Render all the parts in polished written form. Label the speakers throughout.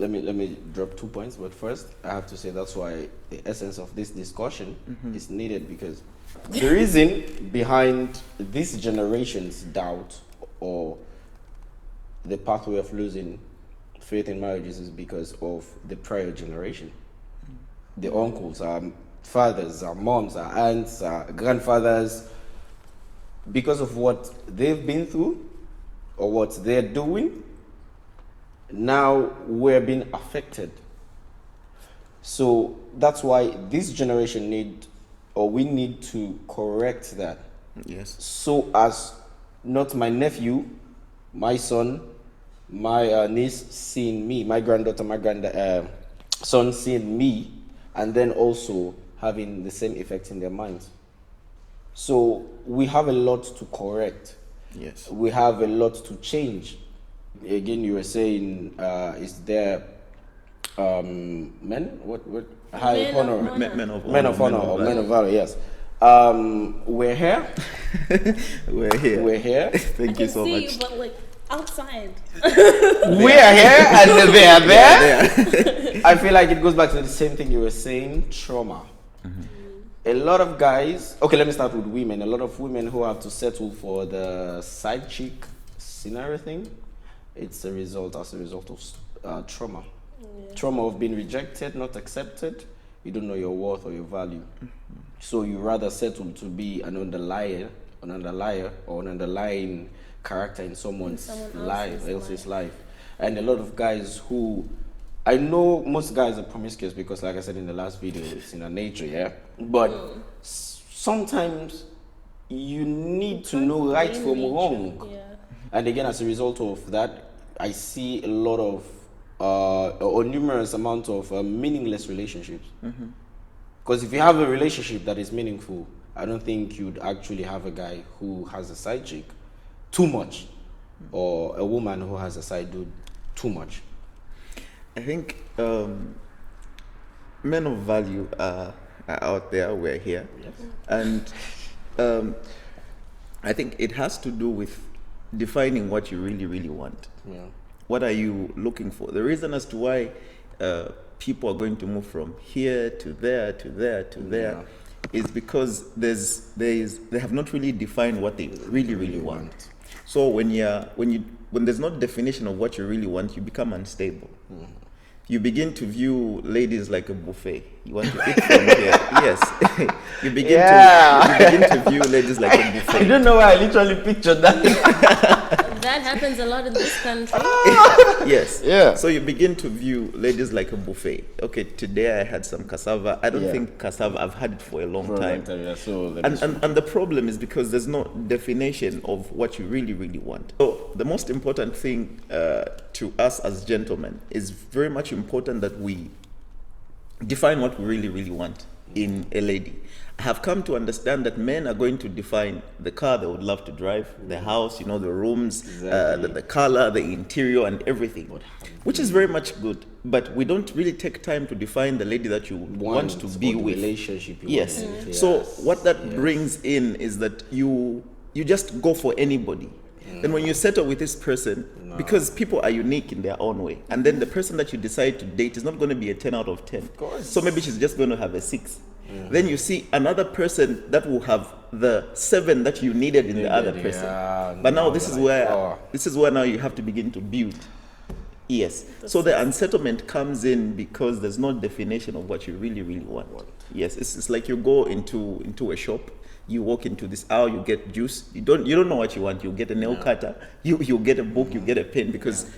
Speaker 1: Let me drop 2 points, but first I have to say that's why the essence of this discussion is needed, because the reason behind this generation's doubt or the pathway of losing faith in marriages is because of the prior generation. The uncles, our fathers, our moms, our aunts, our grandfathers, because of what they've been through or what they're doing, now we're being affected. So that's why this generation we need to correct that.
Speaker 2: Yes.
Speaker 1: So as not my nephew, my son, my niece seeing me, my granddaughter, my son seeing me, and then also having the same effect in their minds. So we have a lot to correct.
Speaker 2: Yes.
Speaker 1: We have a lot to change. Again, you were saying, is there men? What high honor?
Speaker 2: Men of honor.
Speaker 1: Men of honor or men of valor? Yes. We're here.
Speaker 2: We're here.
Speaker 1: We're here.
Speaker 2: Thank you so much.
Speaker 3: I can see you, but like outside.
Speaker 1: We're here and they're there. I feel like it goes back to the same thing you were saying, trauma. A lot of guys, okay, let me start with women. A lot of women who have to settle for the side chick scenario thing, it's as a result of trauma. Yeah. Trauma of being rejected, not accepted. You don't know your worth or your value. So you rather settle to be an underlier or an underlying character in someone's else's life. And a lot of guys who, I know most guys are promiscuous because, like I said in the last video, it's in our nature, yeah? But sometimes you need to know right from wrong.
Speaker 3: Yeah.
Speaker 1: And again, as a result of that, I see a lot of, or numerous amount of meaningless relationships. Because if you have a relationship that is meaningful, I don't think you'd actually have a guy who has a side chick too much, or a woman who has a side dude too much.
Speaker 2: I think men of value are out there, we're here.
Speaker 1: Yes.
Speaker 2: And I think it has to do with defining what you really, really want.
Speaker 1: Yeah.
Speaker 2: What are you looking for? The reason as to why people are going to move from here to there to there to there is because they have not really defined what they really, really want. So when there's no definition of what you really want, you become unstable. You begin to view ladies like a buffet. You want to eat from here. Yes. you begin to view ladies like a buffet.
Speaker 1: I don't know why I literally pictured that.
Speaker 3: That happens a lot in this country.
Speaker 2: Yes.
Speaker 1: Yeah.
Speaker 2: So you begin to view ladies like a buffet. Okay, today I had some cassava. I don't think cassava, I've had it for a long time. And the problem is because there's no definition of what you really, really want. So the most important thing to us as gentlemen is very much important that we define what we really, really want in a lady. I have come to understand that men are going to define the car they would love to drive, the house, the rooms, the color, the interior, and everything, which is very much good. But we don't really take time to define the lady that you want to be with.
Speaker 1: Relationship.
Speaker 2: Yes. So what that brings in is that you just go for anybody. Then when you settle with this person, because people are unique in their own way, and then the person that you decide to date is not going to be a 10 out of 10.
Speaker 1: Of course.
Speaker 2: So maybe she's just going to have a 6. Then you see another person that will have the 7 that you needed in the other person. But now this is where now you have to begin to build. Yes. So the unsettlement comes in because there's no definition of what you really, really want. Yes. It's like you go into a shop. You walk into this aisle, you get juice. You don't know what you want. You get a nail cutter. You get a book. You get a pen because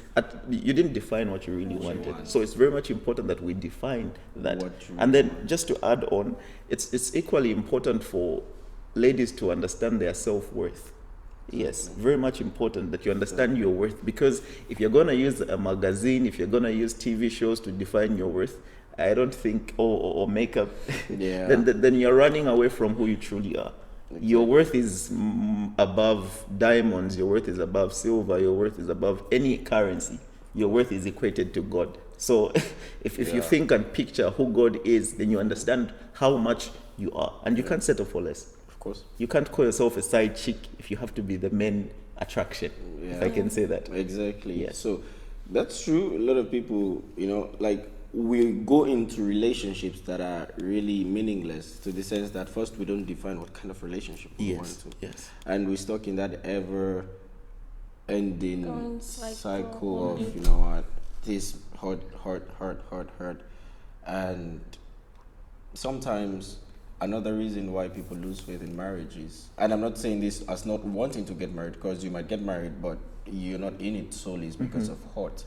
Speaker 2: you didn't define what you really wanted. So it's very much important that we define that. And then just to add on, it's equally important for ladies to understand their self-worth. Yes, very much important that you understand your worth, because if you're going to use a magazine, if you're going to use TV shows to define your worth, I don't think, or makeup, then you're running away from who you truly are. Exactly. Your worth is above diamonds, your worth is above silver, your worth is above any currency. Your worth is equated to God. So if you think and picture who God is, then you understand how much you are. And you can't settle for less.
Speaker 1: Of course.
Speaker 2: You can't call yourself a side chick if you have to be the main attraction, if I can say that.
Speaker 1: Exactly.
Speaker 2: Yes.
Speaker 1: So That's true. A lot of people, like we go into relationships that are really meaningless to the sense that first we don't define what kind of relationship we want to.
Speaker 2: Yes.
Speaker 1: And we're stuck in that ever ending cycle of, this hurt. And sometimes another reason why people lose faith in marriage is, and I'm not saying this as not wanting to get married, because you might get married, but you're not in it solely, is because of hurt.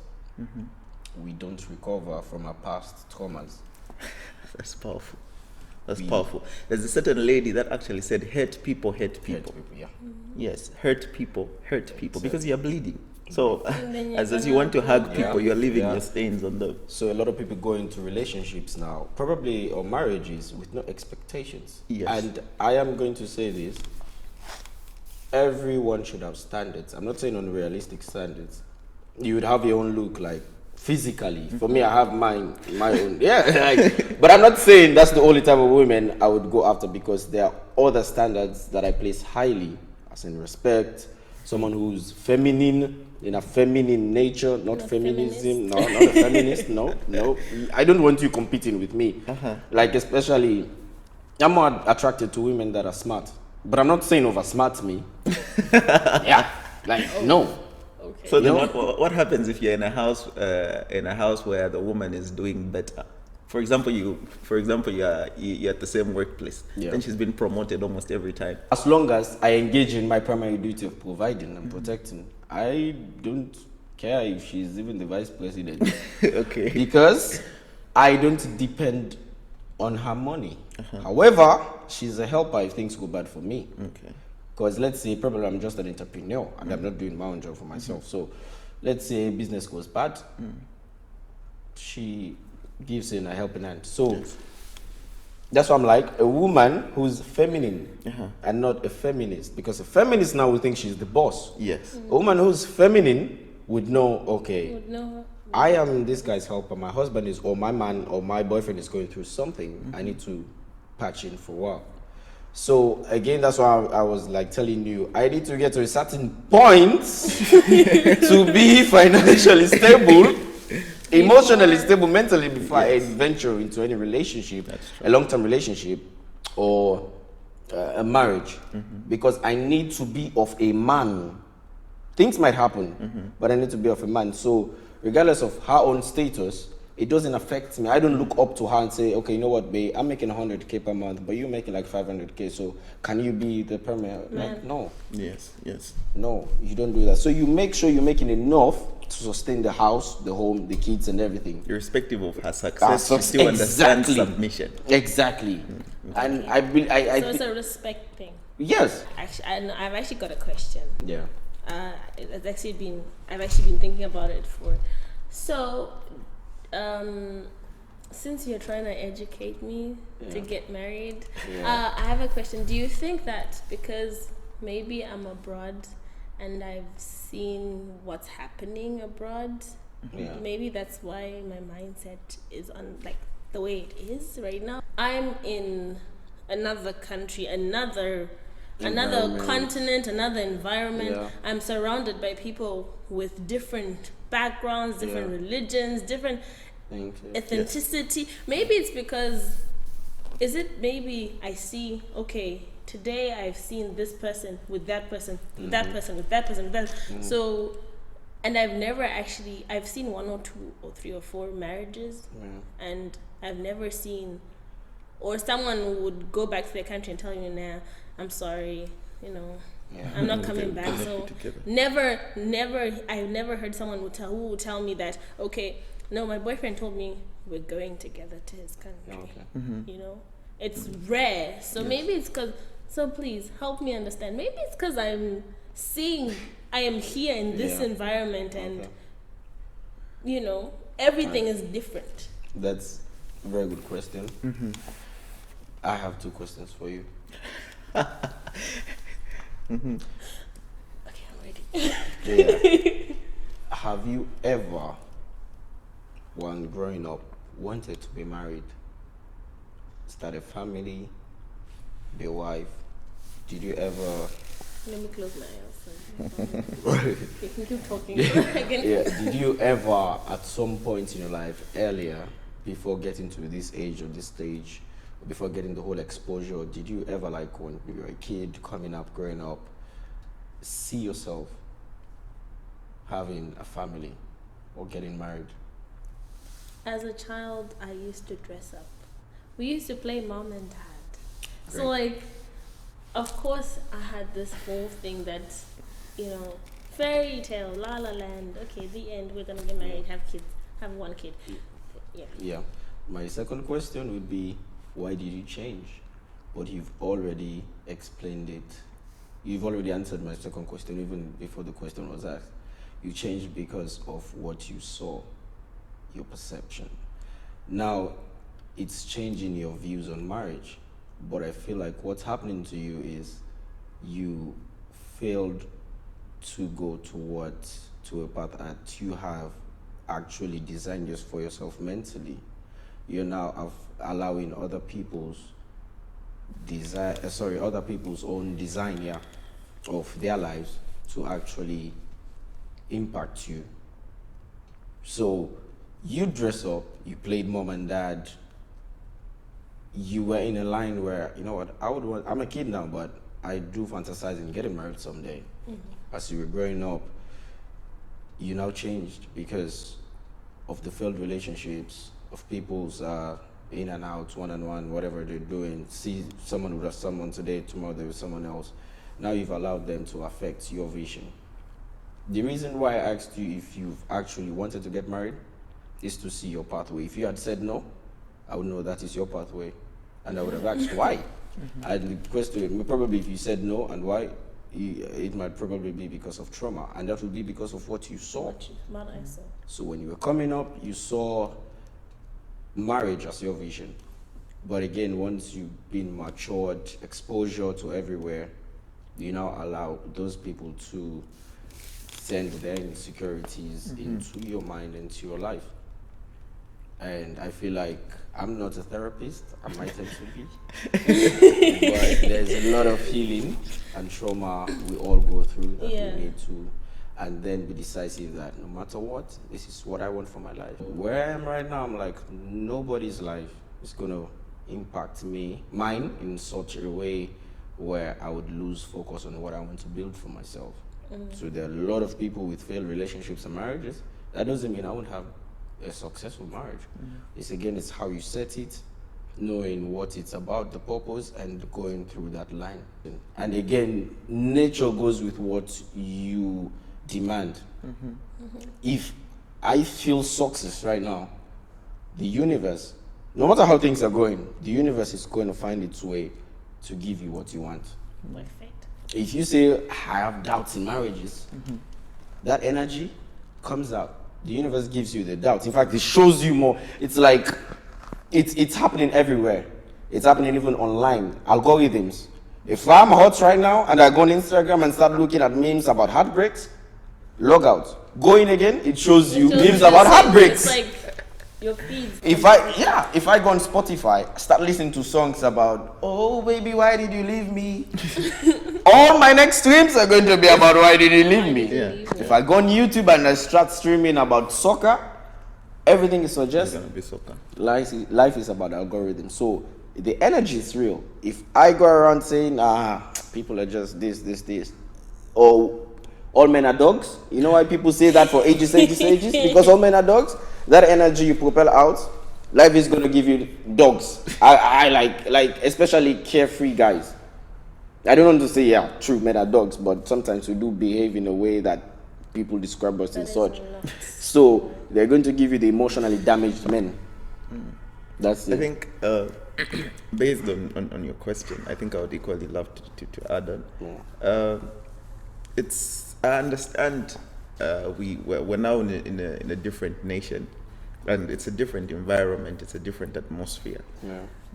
Speaker 1: We don't recover from our past traumas.
Speaker 2: That's powerful. Powerful. There's a certain lady that actually said, hurt people.
Speaker 1: Yeah.
Speaker 2: Yes, hurt people, because you're bleeding. So, as you want to hug people, you're leaving your stains on them.
Speaker 1: So a lot of people go into relationships now, probably, or marriages, with no expectations.
Speaker 2: Yes.
Speaker 1: And I am going to say this, everyone should have standards. I'm not saying unrealistic standards. You would have your own look, like, physically. For me, I have my own. Yeah, but I'm not saying that's the only type of women I would go after, because there are other standards that I place highly, as in respect, someone who's feminine, in a feminine nature, not feminism, not a feminist, no. I don't want you competing with me. Like, especially, I'm more attracted to women that are smart, but I'm not saying over smart me. No.
Speaker 3: Okay.
Speaker 2: So then what happens if you're in a house where the woman is doing better? For example, you're at the same workplace. Then she's been promoted almost every time.
Speaker 1: As long as I engage in my primary duty of providing and protecting, I don't care if she's even the vice president.
Speaker 2: Okay.
Speaker 1: Because I don't depend on her money. However, she's a helper if things go bad for me.
Speaker 2: Okay.
Speaker 1: Because let's say probably I'm just an entrepreneur and I'm not doing my own job for myself. So let's say business goes bad, she gives in a helping hand. So that's why I'm like, a woman who's feminine and not a feminist. Because a feminist now will think she's the boss.
Speaker 2: Yes.
Speaker 1: A woman who's feminine would know, okay, I am this guy's helper. My husband is, or my man or my boyfriend is going through something. I need to patch in for a while. So again, that's why I was like telling you, I need to get to a certain point to be financially stable, emotionally stable, mentally, before I venture into any relationship, a long-term relationship, or a marriage, because I need to be of a man. Things might happen, but I need to be of a man. So regardless of her own status, it doesn't affect me. I don't look up to her and say, okay, you know what, babe, I'm making 100K per month, but you're making like 500K, so can you be the permanent? Like, no.
Speaker 2: Yes.
Speaker 1: No, you don't do that. So you make sure you're making enough to sustain the house, the home, the kids, and everything.
Speaker 2: Irrespective of her success, she still understands submission.
Speaker 1: Exactly. And I
Speaker 3: so it's a respect thing.
Speaker 1: Yes.
Speaker 3: Actually, I've actually got a question.
Speaker 1: Yeah.
Speaker 3: I've actually been thinking about it for. So, since you're trying to educate me to get married, I have a question. Do you think that because maybe I'm abroad and I've seen what's happening abroad, maybe that's why my mindset is on like the way it is right now? I'm in another country, another continent, another environment. I'm surrounded by people with different backgrounds, different religions, different ethnicity. Maybe it's because, maybe I see, okay, today I've seen this person with that person, with that person, with that person, with that. So, and I've seen 1 or 2 or 3 or 4 marriages, and I've never seen, or someone would go back to their country and tell you, nah, I'm sorry, I'm not coming back. So I've never heard someone who would tell me that, okay, no, my boyfriend told me we're going together to his country. It's rare. So maybe it's because, so please help me understand. Maybe it's because I am here in this environment and, everything is different.
Speaker 1: That's a very good question. I have 2 questions for you.
Speaker 3: Okay, I'm ready.
Speaker 1: Have you ever, when growing up, wanted to be married, start a family, be a wife? Did you ever
Speaker 3: Let me close my eyes. You can keep talking.
Speaker 1: Yeah. Did you ever, at some point in your life, earlier, before getting to this age or this stage, before getting the whole exposure, did you ever, like when you were a kid, coming up, growing up, see yourself having a family or getting married?
Speaker 3: As a child, I used to dress up. We used to play mom and dad.
Speaker 1: Great.
Speaker 3: So, like, of course, I had this whole thing that, fairy tale, la la land. Okay, the end. We're gonna get married, have kids, have one kid. Yeah.
Speaker 1: Yeah. My second question would be, why did you change? But you've already explained it. You've already answered my second question even before the question was asked. You changed because of what you saw, your perception. Now, it's changing your views on marriage. But I feel like what's happening to you is you failed to go to a path that you have actually designed just for yourself mentally. You're now allowing other people's own design, of their lives to actually impact you. So you dress up, you played mom and dad, you were in a line where, you know what, I'm a kid now, but I do fantasize in getting married someday. Mm-hmm. As you were growing up, you now changed because of the failed relationships, of people's in and out, one-on-one, whatever they're doing. See someone with someone today, tomorrow they're with someone else. Now you've allowed them to affect your vision. The reason why I asked you if you've actually wanted to get married is to see your pathway. If you had said no, I would know that is your pathway. And I would have asked why. Mm-hmm. And the question, probably if you said no and why, it might probably be because of trauma. And that would be because of what you saw.
Speaker 3: What I saw.
Speaker 1: So when you were coming up, you saw marriage as your vision. But again, once you've been matured, exposure to everywhere, you now allow those people to send their insecurities into your mind, into your life. And I feel like I'm not a therapist, I might actually be. But there's a lot of healing and trauma we all go through that we need to, and then be decisive that no matter what, this is what I want for my life. Where I am right now, I'm like, nobody's life is gonna impact mine in such a way where I would lose focus on what I want to build for myself. So there are a lot of people with failed relationships and marriages. That doesn't mean I won't have a successful marriage. It's how you set it, knowing what it's about, the purpose, and going through that line. And again, nature goes with what you demand. If I feel success right now, the universe, no matter how things are going, the universe is going to find its way to give you what you want.
Speaker 3: Perfect.
Speaker 1: If you say, I have doubts in marriages, that energy comes out. The universe gives you the doubts. In fact, it shows you more. It's like, it's happening everywhere. It's happening even online. Algorithms. If I'm hot right now and I go on Instagram and start looking at memes about heartbreaks, log out. Go in again, it shows you memes about heartbreaks.
Speaker 3: It's like your feeds.
Speaker 1: If I go on Spotify, start listening to songs about, oh baby, why did you leave me? All my next streams are going to be about why did you leave me? If I go on YouTube and I start streaming about soccer, everything is suggested.
Speaker 2: It's gonna be soccer.
Speaker 1: Life is about algorithms. So the energy is real. If I go around saying, people are just this, or all men are dogs. You know why people say that for ages? Because all men are dogs. That energy you propel out, life is going to give you dogs. I like especially carefree guys. I don't want to say, true, men are dogs, but sometimes we do behave in a way that people describe us and such. So they're going to give you the emotionally damaged men. That's it.
Speaker 2: I think, based on your question, I think I would equally love to add on. I understand we're now in a different nation, and it's a different environment, it's a different atmosphere.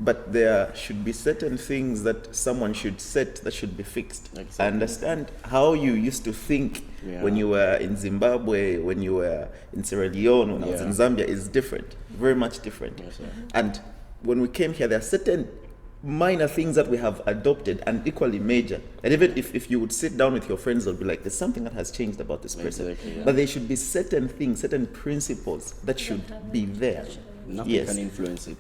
Speaker 2: But there should be certain things that someone should set that should be fixed. Exactly. I understand how you used to think when you were in Zimbabwe, when you were in Sierra Leone, when I was in Zambia is different, very much different. And when we came here, there are certain minor things that we have adopted and equally major. And even if you would sit down with your friends, they'll be like, there's something that has changed about this person.
Speaker 1: Exactly, yeah.
Speaker 2: But there should be certain things, certain principles that should be there.
Speaker 1: Nothing can influence it.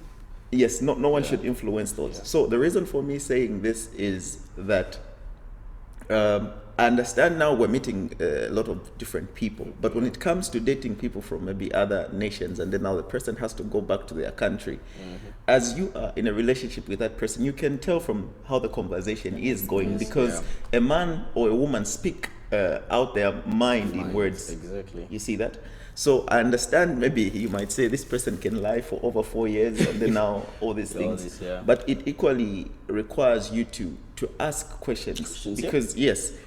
Speaker 2: Yes, no one should influence those.
Speaker 1: Yeah.
Speaker 2: So the reason for me saying this is that I understand now we're meeting a lot of different people, but when it comes to dating people from maybe other nations, and then now the person has to go back to their country, as you are in a relationship with that person, you can tell from how the conversation is going, because a man or a woman speak out their mind in words.
Speaker 1: Exactly.
Speaker 2: You see that? So I understand maybe you might say this person can lie for over 4 years and then now all these things. But it equally requires you to ask questions. Because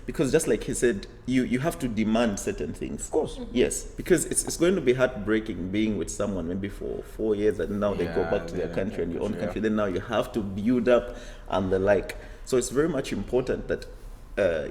Speaker 2: because just like he said, you have to demand certain things.
Speaker 1: Of course.
Speaker 2: Yes, because it's going to be heartbreaking being with someone maybe for 4 years and now they go back to their country and your own country. Then now you have to build up and the like. So it's very much important that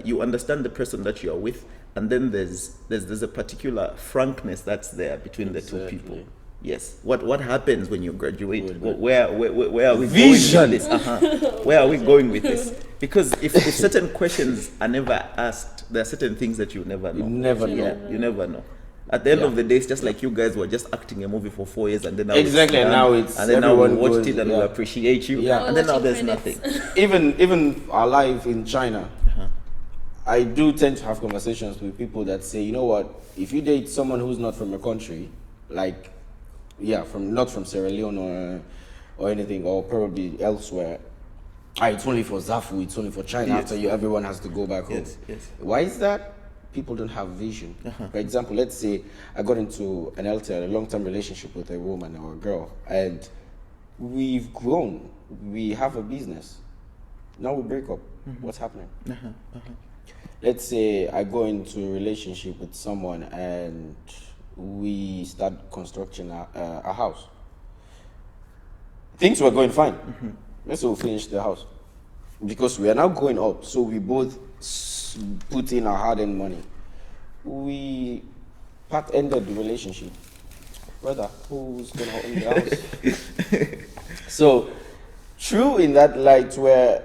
Speaker 2: you understand the person that you are with. And then there's a particular frankness that's there between the two people. Yes. What happens when you graduate? Where are we
Speaker 1: Vision.
Speaker 2: going with this? Where are we going with this? Because if certain questions are never asked, there are certain things that you never know.
Speaker 1: You never know.
Speaker 2: You never know. At the end of the day, it's just like you guys were just acting a movie for 4 years, and then now
Speaker 1: Exactly,
Speaker 2: it's
Speaker 1: and
Speaker 2: done,
Speaker 1: now it's
Speaker 2: and then now we
Speaker 1: everyone
Speaker 2: watched
Speaker 1: goes-
Speaker 2: it and we appreciate you,
Speaker 1: Yeah.
Speaker 2: and then now
Speaker 3: Watching
Speaker 2: there's
Speaker 3: credits.
Speaker 2: nothing.
Speaker 1: Even our life in China, I do tend to have conversations with people that say, you know what, if you date someone who's not from a country, like, not from Sierra Leone or anything, or probably elsewhere, it's only for Zafu, it's only for China.
Speaker 2: Yes.
Speaker 1: After you, everyone has to go back home.
Speaker 2: Yes.
Speaker 1: Why is that? People don't have vision. For example, let's say I got into an LTR, a long-term relationship with a woman or a girl, and we've grown. We have a business. Now we break up. What's happening? Let's say I go into a relationship with someone and we start constructing a house. Things were going fine. Let's say we finish the house. Because we are now going up, so we both put in our hard-earned money. We ended the relationship. Brother, who's gonna own the house? So, true in that light where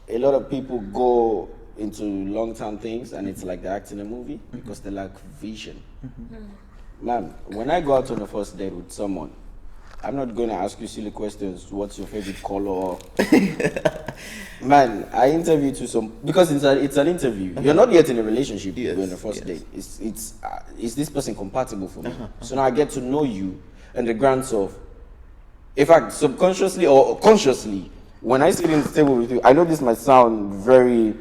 Speaker 1: a lot of people go into long-term things and it's like they're acting a movie because they lack vision. Man, when I go out on a first date with someone, I'm not going to ask you silly questions. What's your favorite color? Man, I interview to some because it's an interview. You're not yet in a relationship. You're on a first date. Is this person compatible for me? So now I get to know you and the grounds of, in fact, subconsciously or consciously, when I sit in the table with you, I know this might sound very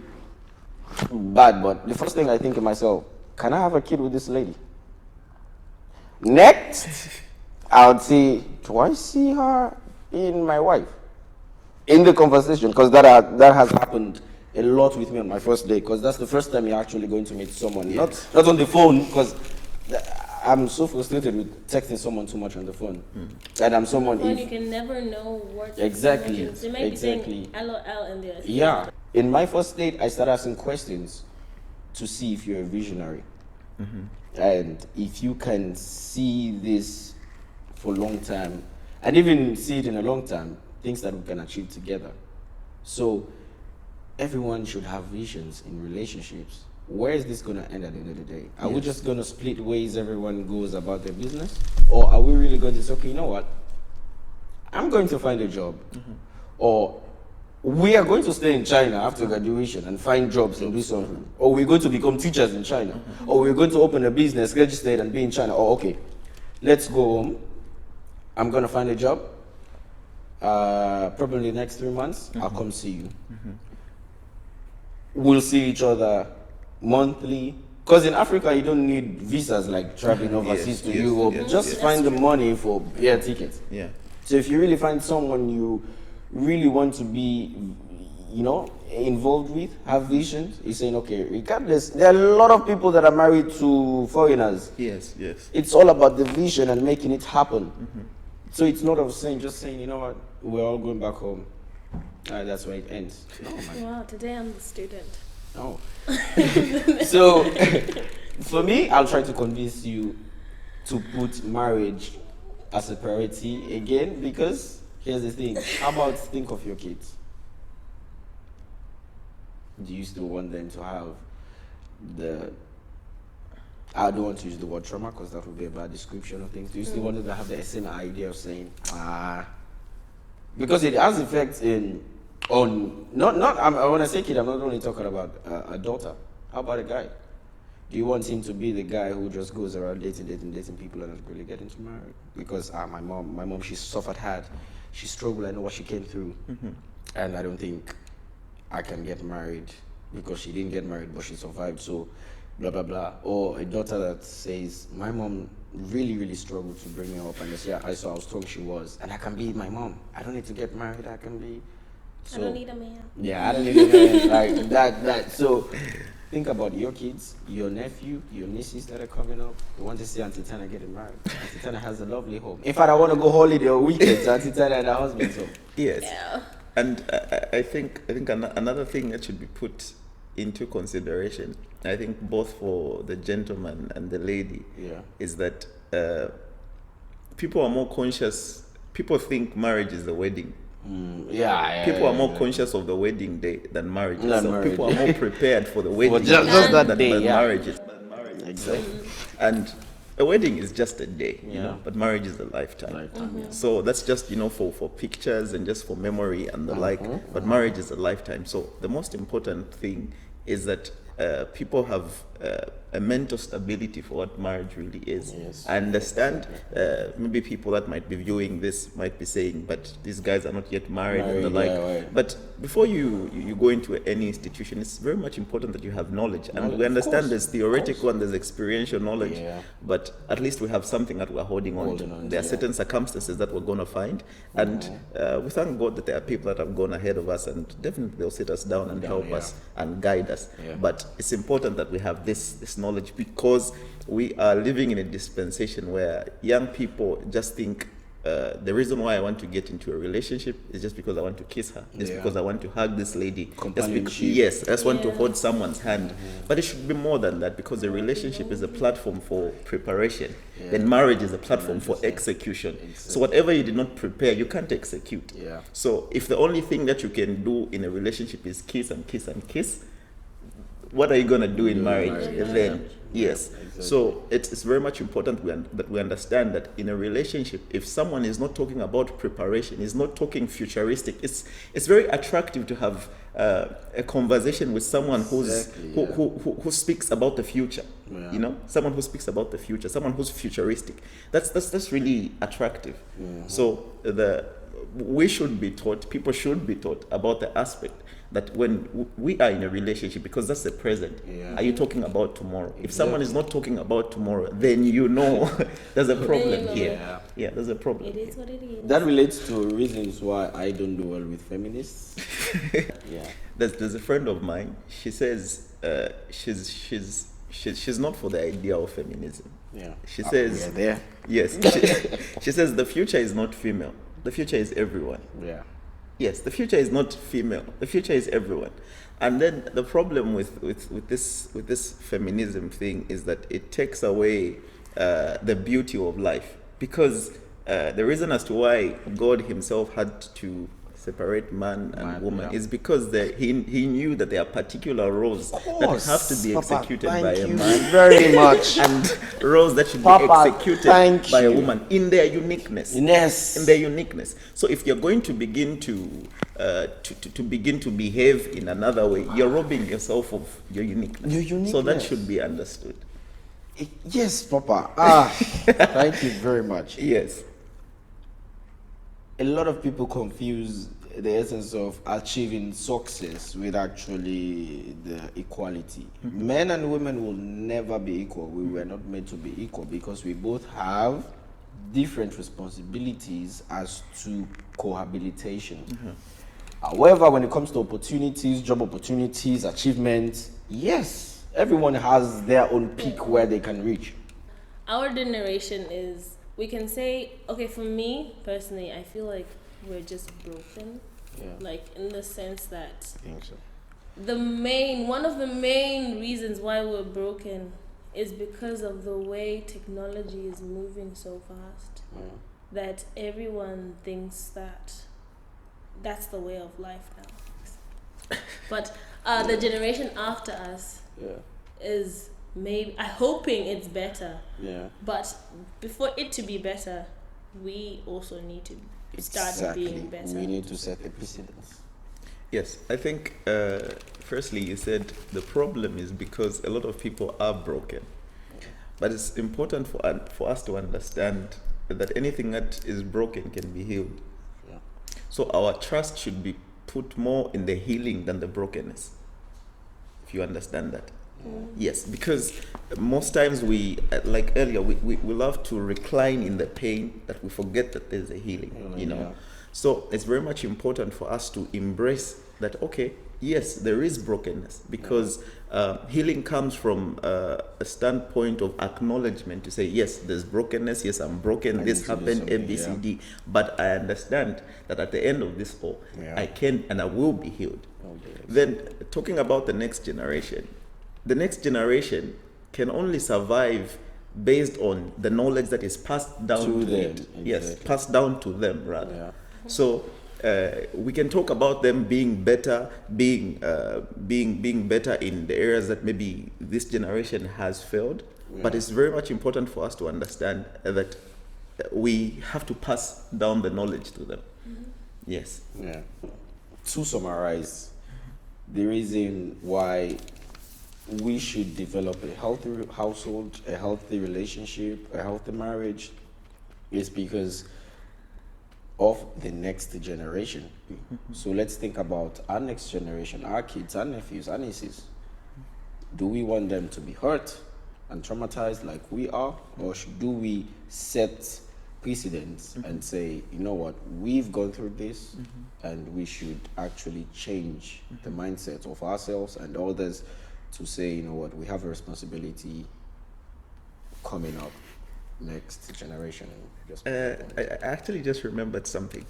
Speaker 1: bad, but the first thing I think of myself, can I have a kid with this lady? Next, I would say, do I see her in my wife? In the conversation, because that has happened a lot with me on my first day, because that's the first time you're actually going to meet someone. Not on the phone, because I'm so frustrated with texting someone too much on the phone. And I'm someone
Speaker 3: When you can never know what
Speaker 1: Exactly.
Speaker 3: They might be saying LOL and they're
Speaker 1: Yeah. In my first date, I started asking questions to see if you're a visionary. And if you can see this for a long time, and even see it in a long time, things that we can achieve together. So everyone should have visions in relationships. Where is this going to end at the end of the day? Are we just going to split ways, everyone goes about their business? Or are we really going to say, okay, you know what? I'm going to find a job. Or we are going to stay in China after graduation and find jobs and do something. Or we're going to become teachers in China. Or we're going to open a business, register it and be in China. Or okay, let's go home. I'm going to find a job. Probably the next 3 months, I'll come see you. We'll see each other monthly. Because in Africa, you don't need visas like traveling overseas to Europe. Just find the money for air tickets. So if you really find someone you really want to be, involved with, have visions, you're saying, okay, regardless, there are a lot of people that are married to foreigners.
Speaker 2: Yes.
Speaker 1: It's all about the vision and making it happen. So it's not just saying, you know what, we're all going back home. That's where it ends. No, man.
Speaker 3: Wow, today I'm the student.
Speaker 1: No. So, for me, I'll try to convince you to put marriage as a priority again, because here's the thing. How about think of your kids? do you still want them to have the, I don't want to use the word trauma because that would be a bad description of things. Do you still want them to have the same idea of saying, because it has effects on, when I say kid, I'm not only talking about a daughter. How about a guy? Do you want him to be the guy who just goes around dating people and not really getting to marry? Because my mom, she suffered hard. She struggled. I know what she came through. And I don't think I can get married because she didn't get married, but she survived. So, blah, blah, blah. Or a daughter that says, my mom really, really struggled to bring me up. And they say, I saw how strong she was. And I can be my mom. I don't need to get married. I can be. So,
Speaker 3: I don't need a man.
Speaker 1: Yeah, I don't need a man. Like that. So, think about your kids, your nephew, your nieces that are coming up. You want to see Auntie Tana getting married. Auntie Tana has a lovely home. In fact, I want to go holiday or weekend to Auntie Tana and her husband. So.
Speaker 2: Yes.
Speaker 3: Yeah.
Speaker 2: And I think another thing that should be put into consideration, I think both for the gentleman and the lady, is that people are more conscious. People think marriage is the wedding. People are more conscious of the wedding day than marriage. People are more prepared for the wedding
Speaker 1: just that day,
Speaker 2: than marriage. Exactly. And a wedding is just a day, you know, but marriage is a lifetime. So that's just, for pictures and just for memory and the like. But marriage is a lifetime. So the most important thing is that people have a mental stability for what marriage really is.
Speaker 1: Yes.
Speaker 2: I understand maybe people that might be viewing this might be saying, but these guys are not yet married and the like. Right. But before you go into any institution, it's very much important that you have knowledge. And we understand there's theoretical and there's experiential knowledge, but at least we have something that we're holding on to. There are certain circumstances that we're going to find. And we thank God that there are people that have gone ahead of us, and definitely they'll sit us down and help us and guide us. But it's important that we have this knowledge, because we are living in a dispensation where young people just think the reason why I want to get into a relationship is just because I want to kiss her, just because I want to hug this lady, just because, I just want to hold someone's hand. But it should be more than that, because a relationship is a platform for preparation. Then marriage is a platform for execution. So whatever you did not prepare, you can't execute. So if the only thing that you can do in a relationship is kiss and kiss and kiss, what are you going to do in marriage then? Yes. Exactly. So it's very much important that we understand that in a relationship, if someone is not talking about preparation, is not talking futuristic, it's very attractive to have a conversation with someone who speaks about the future. Someone who speaks about the future, someone who's futuristic. That's really attractive. So we should be taught, people should be taught about the aspect that when we are in a relationship, because that's the present, are you talking about tomorrow? If someone is not talking about tomorrow, then there's a problem here. There's a problem.
Speaker 3: It is what it is.
Speaker 1: That relates to reasons why I don't do well with feminists.
Speaker 2: There's a friend of mine. She says she's not for the idea of feminism. She says yes. She says the future is not female. The future is everyone. Yes, the future is not female. The future is everyone. And then the problem with this feminism thing is that it takes away the beauty of life. Because the reason as to why God himself had to separate man and woman is because he knew that there are particular roles that have to be executed by a man
Speaker 1: very much,
Speaker 2: and roles that should be executed by a woman in their uniqueness. In their uniqueness. So if you're going to begin to begin to behave in another way, you're robbing yourself of your uniqueness. So that should be understood.
Speaker 1: Yes, Papa. Thank you very much.
Speaker 2: Yes.
Speaker 1: A lot of people confuse the essence of achieving success with actually the equality. Men and women will never be equal. We were not meant to be equal because we both have different responsibilities as to cohabitation. However, when it comes to opportunities, job opportunities, achievements, yes, everyone has their own peak where they can reach.
Speaker 3: Our generation is, we can say, okay, for me personally, I feel like we're just broken. Like in the sense that
Speaker 1: I think so.
Speaker 3: One of the main reasons why we're broken is because of the way technology is moving so fast that everyone thinks that that's the way of life now. But The generation after us is maybe hoping it's better.
Speaker 1: Yeah.
Speaker 3: But before it to be better, we also need to start being better.
Speaker 1: We need to set the precedence.
Speaker 2: Yes, I think firstly you said the problem is because a lot of people are broken. But it's important for us to understand that anything that is broken can be healed.
Speaker 1: Yeah.
Speaker 2: So our trust should be put more in the healing than the brokenness. If you understand that. Yes, because most times we, like earlier, we love to recline in the pain that we forget that there's a healing, you know.
Speaker 1: Yeah.
Speaker 2: So it's very much important for us to embrace that, okay, yes, there is brokenness, because healing comes from a standpoint of acknowledgement to say, yes, there's brokenness, yes, I'm broken, this happened, A, B, C, D, but I understand that at the end of this all, I can and I will be healed. Then talking about the next generation can only survive based on the knowledge that is passed down to them. Exactly. Yes, passed down to them rather. Yeah. So we can talk about them being better, being better in the areas that maybe this generation has failed. But it's very much important for us to understand that we have to pass down the knowledge to them. Yes.
Speaker 1: Yeah. To summarize, the reason why we should develop a healthy household, a healthy relationship, a healthy marriage is because of the next generation. So let's think about our next generation, our kids, our nephews, our nieces. Do we want them to be hurt and traumatized like we are, or do we set precedents and say, you know what, we've gone through this and we should actually change the mindset of ourselves and others to say, you know what, we have a responsibility coming up, next generation.
Speaker 2: I actually just remembered something.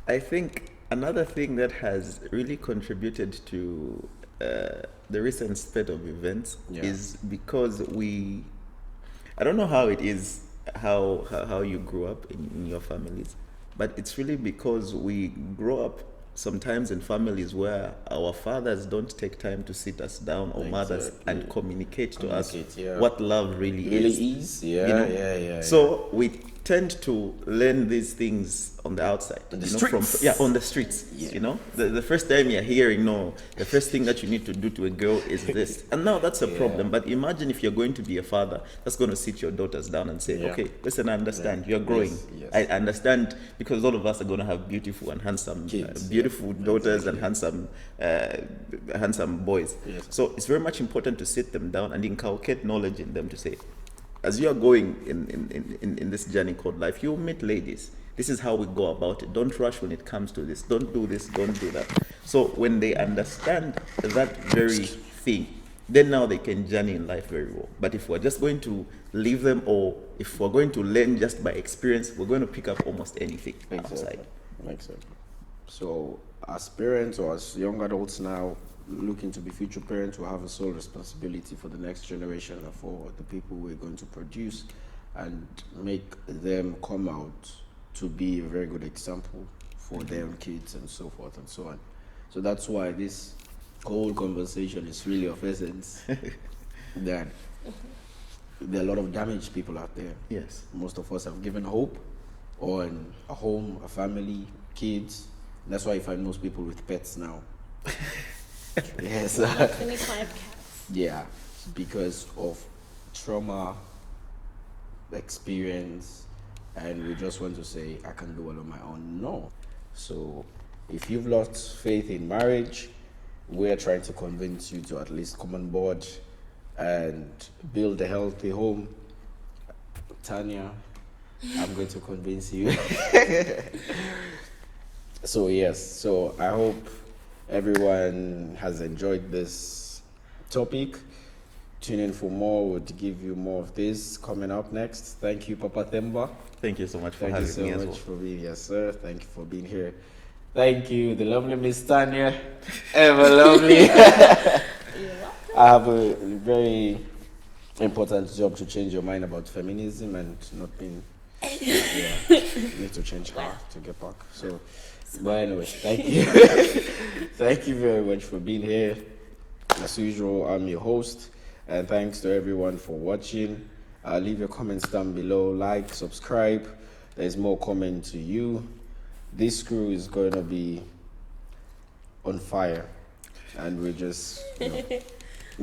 Speaker 2: I think another thing that has really contributed to the recent state of events is because I don't know how it is, how you grew up in your families, but it's really because we grow up sometimes in families where our fathers don't take time to sit us down, or mothers, and communicate to us what love really is.
Speaker 1: Yeah,
Speaker 2: you know?
Speaker 1: yeah.
Speaker 2: So we tend to learn these things on the outside,
Speaker 1: on the streets.
Speaker 2: On the streets. You know, the first time you're hearing, the first thing that you need to do to a girl is this, and now that's a problem. But imagine if you're going to be a father that's going to sit your daughters down and say, okay, listen, I understand you're growing.
Speaker 1: Yes.
Speaker 2: I understand, because all of us are going to have beautiful and handsome kids, beautiful daughters and handsome boys.
Speaker 1: Yes.
Speaker 2: So it's very much important to sit them down and inculcate knowledge in them to say, as you are going in this journey called life, you'll meet ladies. This is how we go about it. Don't rush when it comes to this. Don't do this. Don't do that. So when they understand that very thing, then now they can journey in life very well. But if we're just going to leave them, or if we're going to learn just by experience, we're going to pick up almost anything outside.
Speaker 1: Exactly. So as parents or as young adults now, looking to be future parents, who have a sole responsibility for the next generation and for the people we're going to produce, and make them come out to be a very good example for their own kids and so forth and so on. So that's why this whole conversation is really of essence. That there are a lot of damaged people out there.
Speaker 2: Yes.
Speaker 1: Most of us have given hope on a home, a family, kids. That's why you find most people with pets now. Yes.
Speaker 3: 25 cats.
Speaker 1: Yeah, because of trauma, experience, and we just want to say, I can do it on my own. No. So if you've lost faith in marriage, we're trying to convince you to at least come on board and build a healthy home. Tanya, I'm going to convince you. So yes, so I hope everyone has enjoyed this topic. Tune in for more. We'll give you more of this coming up next. Thank you, Papa Themba.
Speaker 2: Thank you so much for having me as well.
Speaker 1: Thank you so much for being here, sir. Thank you for being here. Thank you, the lovely Miss Tanya. Ever lovely. I have a very important job to change your mind about feminism and not being Yeah, need to change car to get back. So, but anyway, thank you. Thank you very much for being here. As usual, I'm your host, and thanks to everyone for watching. Leave your comments down below, like, subscribe. There's more coming to you. This crew is going to be on fire, and we're just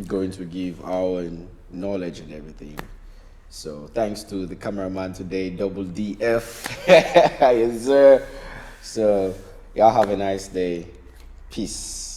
Speaker 1: going to give our knowledge and everything. So thanks to the cameraman today, Double DF. Yes, sir. So y'all have a nice day. Peace.